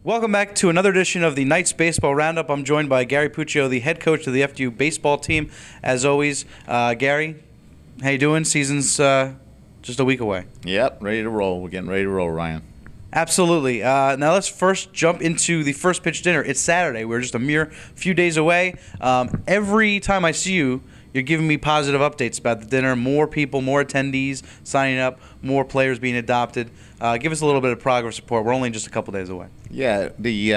Welcome back to another edition of the Knights Baseball Roundup. I'm joined by Gary Puccio, the head coach of the FDU baseball team. As always, Gary, how you doing? Season's just a week away. Yep, ready to roll. We're getting ready to roll, Ryan. Absolutely. Now let's first jump into the first pitch dinner. It's Saturday. We're just a mere few days away. Every time I see you, you're giving me positive updates about the dinner. More people, more attendees signing up, more players being adopted. Give us a little bit of progress report. We're only just a couple days away. Yeah, we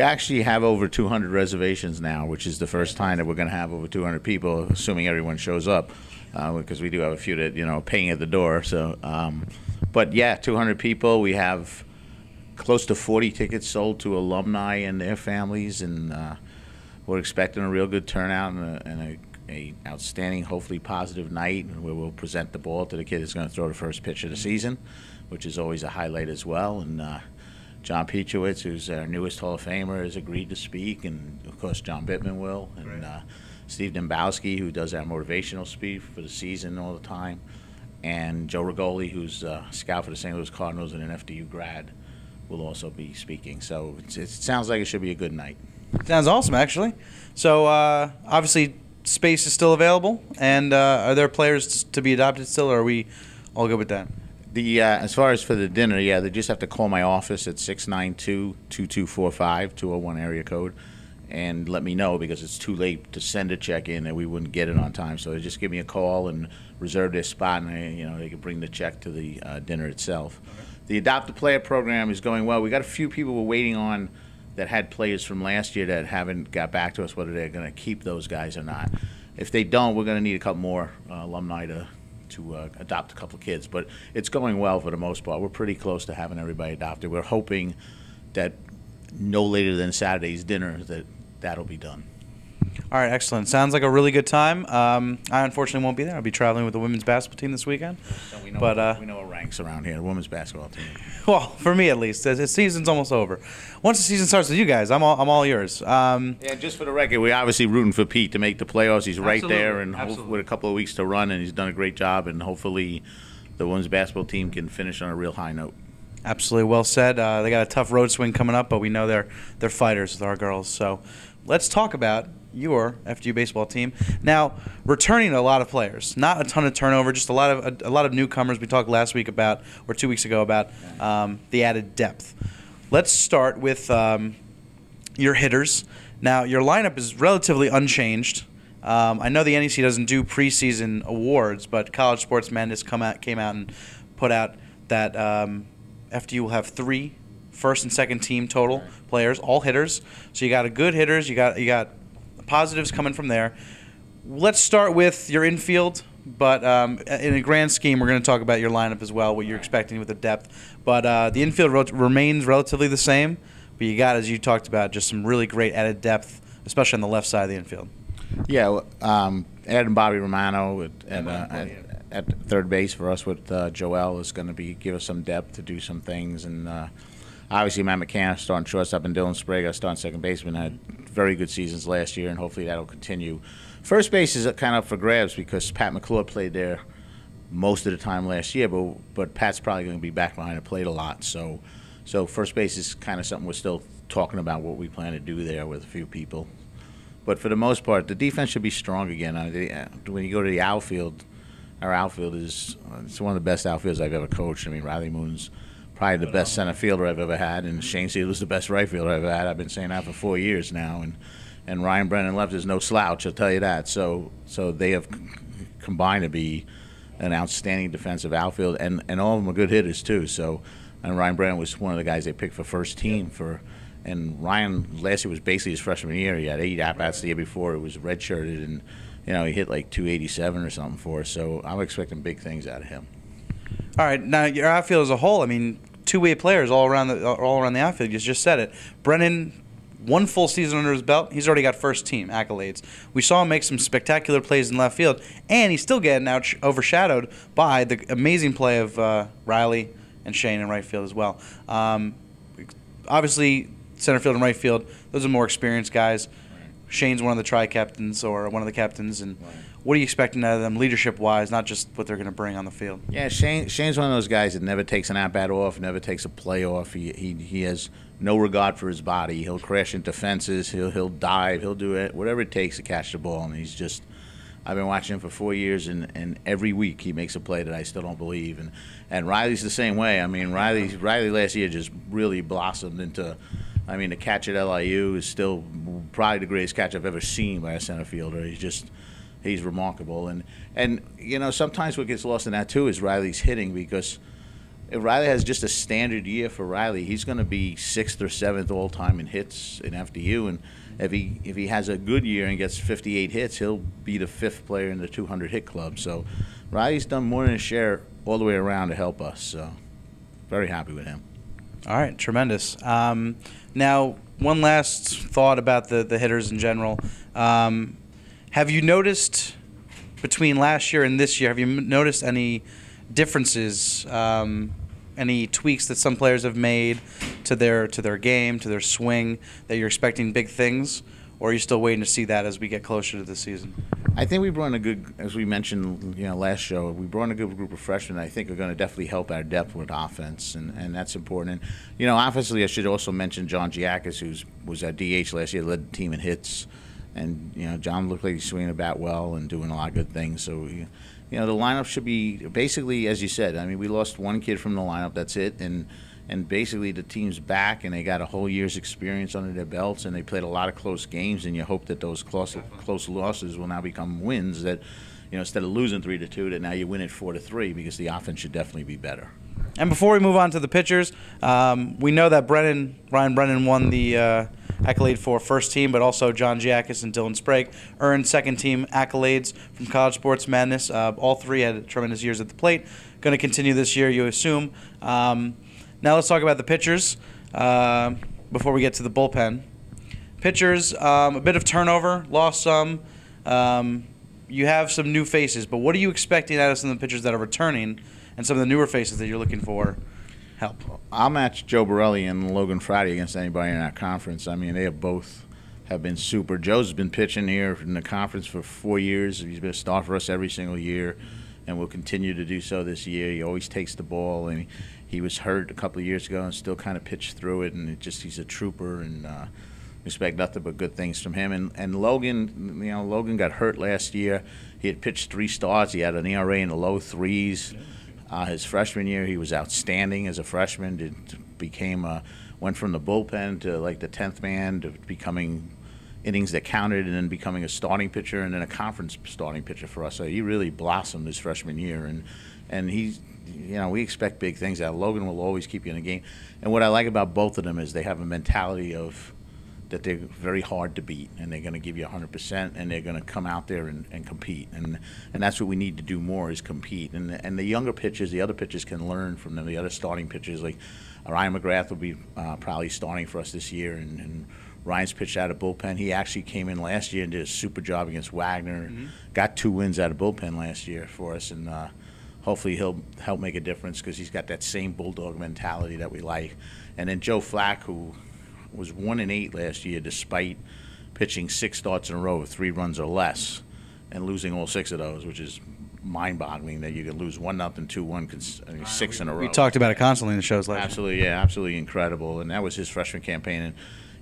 actually have over 200 reservations now, which is the first time that we're going to have over 200 people, assuming everyone shows up, because we do have a few that paying at the door. So, but yeah, 200 people. We have close to 40 tickets sold to alumni and their families, and we're expecting a real good turnout and a outstanding, hopefully positive night where we'll present the ball to the kid who's going to throw the first pitch of the season, which is always a highlight as well. And John Piechowitz, who's our newest Hall of Famer, has agreed to speak, and of course John Bittman will, and Steve Dembowski, who does our motivational speech for the season all the time, and Joe Rigoli, who's a scout for the St. Louis Cardinals and an FDU grad, will also be speaking. So it sounds like it should be a good night. Sounds awesome, actually. So obviously space is still available, and are there players to be adopted still, or are we all good with that? As far as for the dinner, yeah, they just have to call my office at 692-2245, 201 area code, and let me know, because it's too late to send a check in and we wouldn't get it on time. So they just give me a call and reserve their spot, and they can bring the check to the dinner itself. Okay. The Adopt a Player program is going well. We got a few people we're waiting on that had players from last year that haven't got back to us whether they're going to keep those guys or not. If they don't, we're going to need a couple more alumni to adopt a couple of kids. But it's going well for the most part. We're pretty close to having everybody adopted. We're hoping that no later than Saturday's dinner that'll be done. All right, excellent. Sounds like a really good time. I unfortunately won't be there. I'll be traveling with the women's basketball team this weekend. So we know our ranks around here, the women's basketball team. Well, for me at least, the season's almost over. Once the season starts with you guys, I'm all yours. Yeah, just for the record, we're obviously rooting for Pete to make the playoffs. He's right there, and with a couple of weeks to run, and he's done a great job, and hopefully the women's basketball team can finish on a real high note. Absolutely, well said. They got a tough road swing coming up, but we know they're fighters with our girls. So let's talk about your FDU baseball team. Now, returning a lot of players, not a ton of turnover, just a lot of newcomers. We talked last week about, or 2 weeks ago, about the added depth. Let's start with your hitters. Now, your lineup is relatively unchanged. I know the NEC doesn't do preseason awards, but College Sports Madness came out and put out that FDU will have 3 first and second team total players, all hitters. So you got a good hitters, you got positives coming from there. Let's start with your infield, but in a grand scheme, we're going to talk about your lineup as well, what you're expecting with the depth. But the infield remains relatively the same, but you got, as you talked about, just some really great added depth, especially on the left side of the infield. Yeah, adding Bobby Romano at third base for us with Joel is going to give us some depth to do some things, and obviously Matt McCann starting shortstop and Dylan Sprague starting second baseman had very good seasons last year, and hopefully that'll continue. First base is kind of up for grabs because Pat McClure played there most of the time last year, but Pat's probably going to be back behind the plate a lot. So first base is kind of something we're still talking about what we plan to do there with a few people. But for the most part, the defense should be strong again. When you go to the outfield, our outfield it's one of the best outfields I've ever coached. I mean, Riley Moon's probably the best center fielder I've ever had, and Shane Sealer's the best right fielder I've ever had. I've been saying that for 4 years now, and Ryan Brennan left is no slouch, I'll tell you that. So they have combined to be an outstanding defensive outfield, and all of them are good hitters too. And Ryan Brennan was one of the guys they picked for first team and Ryan last year was basically his freshman year. He had 8 at-bats the year before. It was redshirted, and he hit like 287 or something for us. So I'm expecting big things out of him. All right, now your outfield as a whole, I mean, 2-way players all around the outfield. You just said it. Brennan, 1 full season under his belt, he's already got first team accolades. We saw him make some spectacular plays in left field, and he's still getting overshadowed by the amazing play of Riley and Shane in right field as well. Obviously, center field and right field, those are more experienced guys. Shane's one of the tri-captains or one of the captains, and what are you expecting out of them leadership-wise, not just what they're going to bring on the field? Yeah, Shane's one of those guys that never takes an at-bat off, never takes a play off. He has no regard for his body. He'll crash into fences. He'll dive. He'll do it, whatever it takes to catch the ball. And he's just, I've been watching him for 4 years, and every week he makes a play that I still don't believe. And Riley's the same way. I mean, Riley last year just really blossomed into. I mean, the catch at LIU is still probably the greatest catch I've ever seen by a center fielder. He's remarkable. And you know, sometimes what gets lost in that too is Riley's hitting, because if Riley has just a standard year for Riley, he's going to be 6th or 7th all time in hits in FDU. And if he has a good year and gets 58 hits, he'll be the 5th player in the 200 hit club. So Riley's done more than his share all the way around to help us. So very happy with him. All right, tremendous. Now, one last thought about the hitters in general. Have you noticed between last year and this year, have you noticed any differences, any tweaks that some players have made to their game, to their swing, that you're expecting big things? Or are you still waiting to see that as we get closer to the season? I think we brought in a good, as we mentioned, last show, we brought in a good group of freshmen that I think are going to definitely help our depth with offense, and that's important. And, offensively, I should also mention John Giacchis, who was our DH last year, led the team in hits. And, John looked like he's swinging the bat well and doing a lot of good things. So, the lineup should be basically, as you said, I mean, we lost one kid from the lineup, that's it. And basically the team's back, and they got a whole year's experience under their belts, and they played a lot of close games, and you hope that those close losses will now become wins, that instead of losing 3-2, that now you win it 4-3, because the offense should definitely be better. And before we move on to the pitchers, we know that Ryan Brennan won the accolade for first team, but also John Giacchis and Dylan Sprague earned second team accolades from College Sports Madness. All three had tremendous years at the plate. Going to continue this year, you assume. Now let's talk about the pitchers before we get to the bullpen. Pitchers, a bit of turnover, lost some. You have some new faces, but what are you expecting out of some of the pitchers that are returning and some of the newer faces that you're looking for help? I'll match Joe Borelli and Logan Friday against anybody in our conference. I mean, they have been super. Joe's been pitching here in the conference for 4 years. He's been a star for us every single year, and will continue to do so this year. He always takes the ball, and he was hurt a couple of years ago and still kind of pitched through it, and he's a trooper, and expect nothing but good things from him. And Logan, Logan got hurt last year. He had pitched 3 starts. He had an ERA in the low 3s. His freshman year, he was outstanding as a freshman. Went from the bullpen to like the 10th man to becoming innings that counted, and then becoming a starting pitcher, and then a conference starting pitcher for us. So he really blossomed his freshman year, and he's. We expect big things out of Logan. Will always keep you in the game. And what I like about both of them is they have a mentality of that they're very hard to beat, and they're going to give you 100%, and they're going to come out there and compete. And that's what we need to do more, is compete. And the younger pitchers, the other pitchers can learn from them. The other starting pitchers, like Ryan McGrath will be probably starting for us this year, and Ryan's pitched out of bullpen. He actually came in last year and did a super job against Wagner. Mm-hmm. Got 2 wins out of bullpen last year for us, and hopefully he'll help make a difference, because he's got that same bulldog mentality that we like. And then Joe Flack, who was 1-8 last year despite pitching 6 starts in a row with 3 runs or less and losing all 6 of those, which is mind-boggling that you could lose 1-0, 2-1, 6 in a row. We talked about it constantly in the shows last Absolutely, yeah, absolutely incredible. And that was his freshman campaign.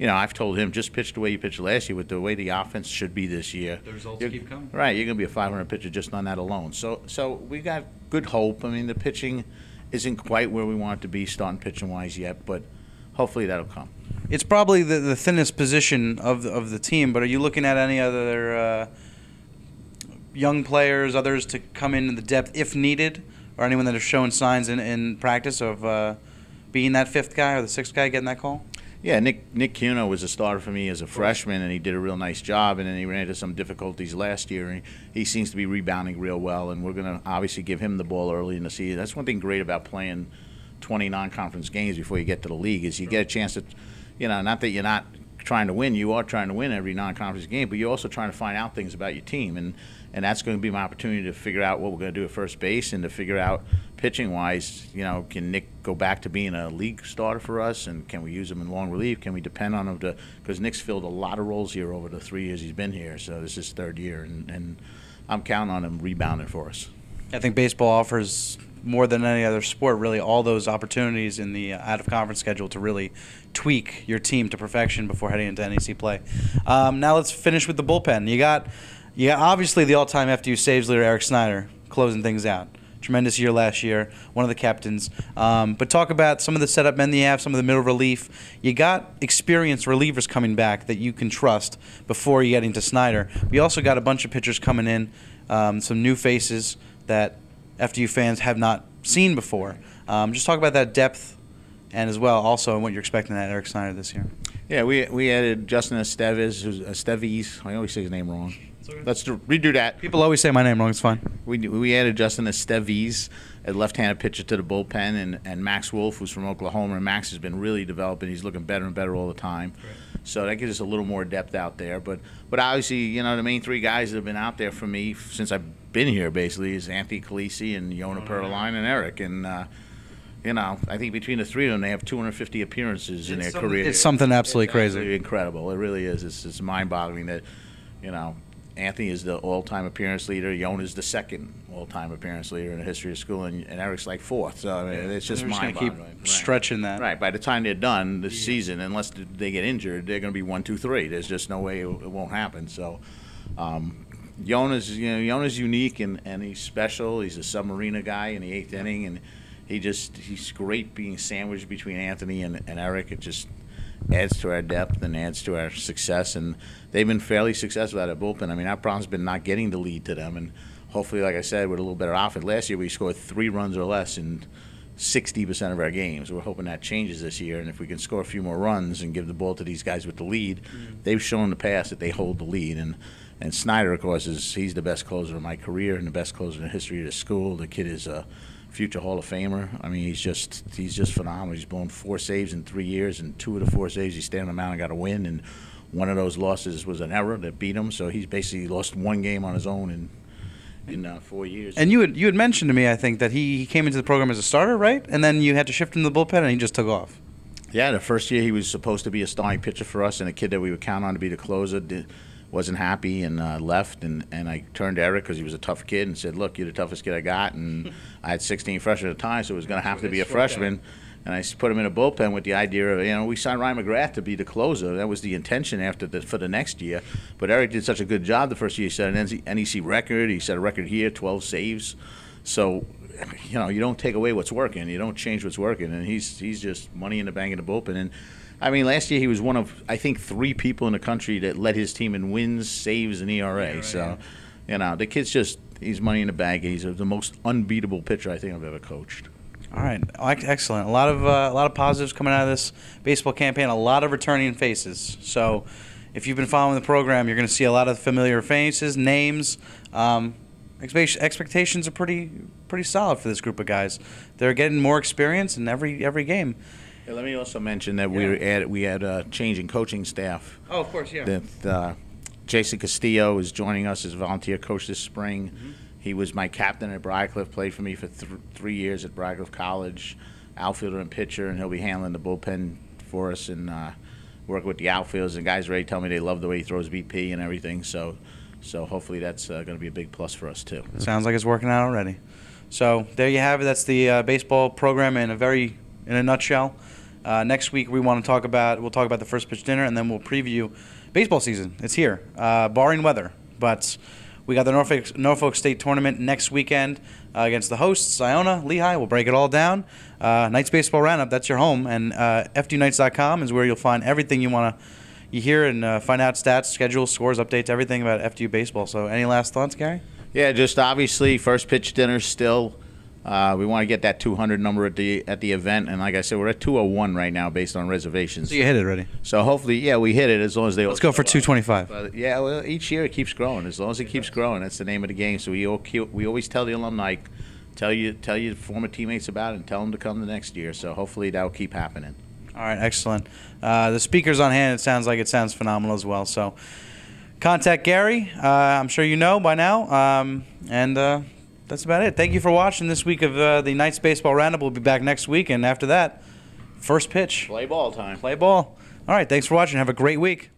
And I've told him, just pitch the way you pitched last year with the way the offense should be this year. The results keep coming. Right, you're going to be a 500 pitcher just on that alone. So we got good hope. I mean, the pitching isn't quite where we want it to be starting pitching-wise yet, but hopefully that'll come. It's probably the thinnest position of the team, but are you looking at any other young players, others to come in the depth if needed, or anyone that has shown signs in practice of being that 5th guy or the 6th guy getting that call? Yeah, Nick Cuno was a starter for me as a freshman, and he did a real nice job, and then he ran into some difficulties last year, and he seems to be rebounding real well, and we're going to obviously give him the ball early in the season. That's one thing great about playing 20 non-conference games before you get to the league, is you get a chance to, not that you're not trying to win, you are trying to win every non-conference game, but you're also trying to find out things about your team, and that's going to be my opportunity to figure out what we're going to do at first base and to figure out pitching-wise, can Nick go back to being a league starter for us, and can we use him in long relief? Can we depend on him because Nick's filled a lot of roles here over the 3 years he's been here, so this is his third year, and I'm counting on him rebounding for us. I think baseball offers more than any other sport, really, all those opportunities in the out-of-conference schedule to really tweak your team to perfection before heading into NEC play. Now let's finish with the bullpen. You got obviously the all-time FDU saves leader, Eric Snyder, closing things out. Tremendous year last year, one of the captains. But talk about some of the setup men you have, some of the middle relief. You got experienced relievers coming back that you can trust before you get into Snyder. We also got a bunch of pitchers coming in, some new faces that FDU fans have not seen before. Just talk about that depth and as well also what you're expecting at Eric Snyder this year. Yeah, we added Justin Esteves. I always say his name wrong. Let's redo that. People always say my name wrong. It's fine. We added Justin Esteves, a left-handed pitcher, to the bullpen, and Max Wolf, who's from Oklahoma. And Max has been really developing. He's looking better and better all the time. Right. So that gives us a little more depth out there. But obviously, the main three guys that have been out there for me since I've been here basically is Anthony Calisi and Yona Perline and Eric. And I think between the three of them, they have 250 appearances in their career. It's something absolutely crazy. Absolutely incredible. It really is. It's mind-boggling that, Anthony is the all-time appearance leader. Yona is the second all-time appearance leader in the history of school, and Eric's like fourth. So it's just mind-boggling. Keep stretching that. Right. By the time they're done this season, unless they get injured, they're going to be 1, 2, 3. There's just no way it won't happen. So Yona's unique and he's special. He's a submariner guy in the 8th inning, and he's great being sandwiched between Anthony and Eric. It just adds to our depth and adds to our success, and they've been fairly successful at our bullpen. I mean, our problem's been not getting the lead to them, and hopefully, like I said, with a little better offense. Last year we scored 3 runs or less in 60% of our games. We're hoping that changes this year, and if we can score a few more runs and give the ball to these guys with the lead, they've shown in the past that they hold the lead. And Snyder, of course, he's the best closer of my career and the best closer in the history of the school. The kid is a future Hall of Famer. I mean, he's just phenomenal. He's blown 4 saves in 3 years, and 2 of the 4 saves he stayed on the mound and got a win. And one of those losses was an error that beat him. So he's basically lost 1 game on his own in 4 years. And you had mentioned to me, I think, that he came into the program as a starter, right? And then you had to shift him to the bullpen, and he just took off. Yeah, the first year he was supposed to be a starting pitcher for us, and a kid that we would count on to be the closer wasn't happy and left. And I turned to Eric because he was a tough kid and said, "Look, you're the toughest kid I got." And I had 16 freshmen at the time, so it was going to have to be a freshman. And I put him in a bullpen with the idea of, we signed Ryan McGrath to be the closer. That was the intention for the next year. But Eric did such a good job the first year. He set an NEC record. He set a record here, 12 saves. So, you don't take away what's working. You don't change what's working. And he's just money in the bank in the bullpen. And I mean, last year he was one of, I think, 3 people in the country that led his team in wins, saves, and ERA. So, the kid's he's money in the bank. He's the most unbeatable pitcher I think I've ever coached. All right, excellent. A lot of positives coming out of this baseball campaign. A lot of returning faces. So, if you've been following the program, you're going to see a lot of familiar faces, names. Expectations are pretty solid for this group of guys. They're getting more experience in every game. Yeah, let me also mention that we had a change in coaching staff. Oh, of course, yeah. That Jason Castillo is joining us as volunteer coach this spring. Mm-hmm. He was my captain at Briarcliff, played for me for 3 years at Briarcliff College, outfielder and pitcher, and he'll be handling the bullpen for us and working with the outfielders. And guys already tell me they love the way he throws BP and everything. So hopefully that's going to be a big plus for us too. Sounds like it's working out already. So there you have it. That's the baseball program in a nutshell. Next week we'll talk about the first pitch dinner, and then we'll preview baseball season. It's here, barring weather, but. We got the Norfolk State Tournament next weekend against the hosts, Iona, Lehigh. We'll break it all down. Knights Baseball Roundup, that's your home. And FDUKnights.com is where you'll find everything you hear and find out stats, schedules, scores, updates, everything about FDU baseball. So any last thoughts, Gary? Yeah, just obviously first pitch dinner still. We want to get that 200 number at the event, and like I said, we're at 201 right now based on reservations. So you hit it already. So hopefully, we hit it as long as they. Let's go for 225. But well, each year it keeps growing. As long as it keeps growing, that's the name of the game. So we always tell the alumni, tell your former teammates about it, and tell them to come the next year. So hopefully that will keep happening. All right, excellent. The speakers on hand, it sounds phenomenal as well. So contact Gary. I'm sure you know by now. And that's about it. Thank you for watching this week of the Knights Baseball Roundup. We'll be back next week. And after that, first pitch. Play ball time. Play ball. All right, thanks for watching. Have a great week.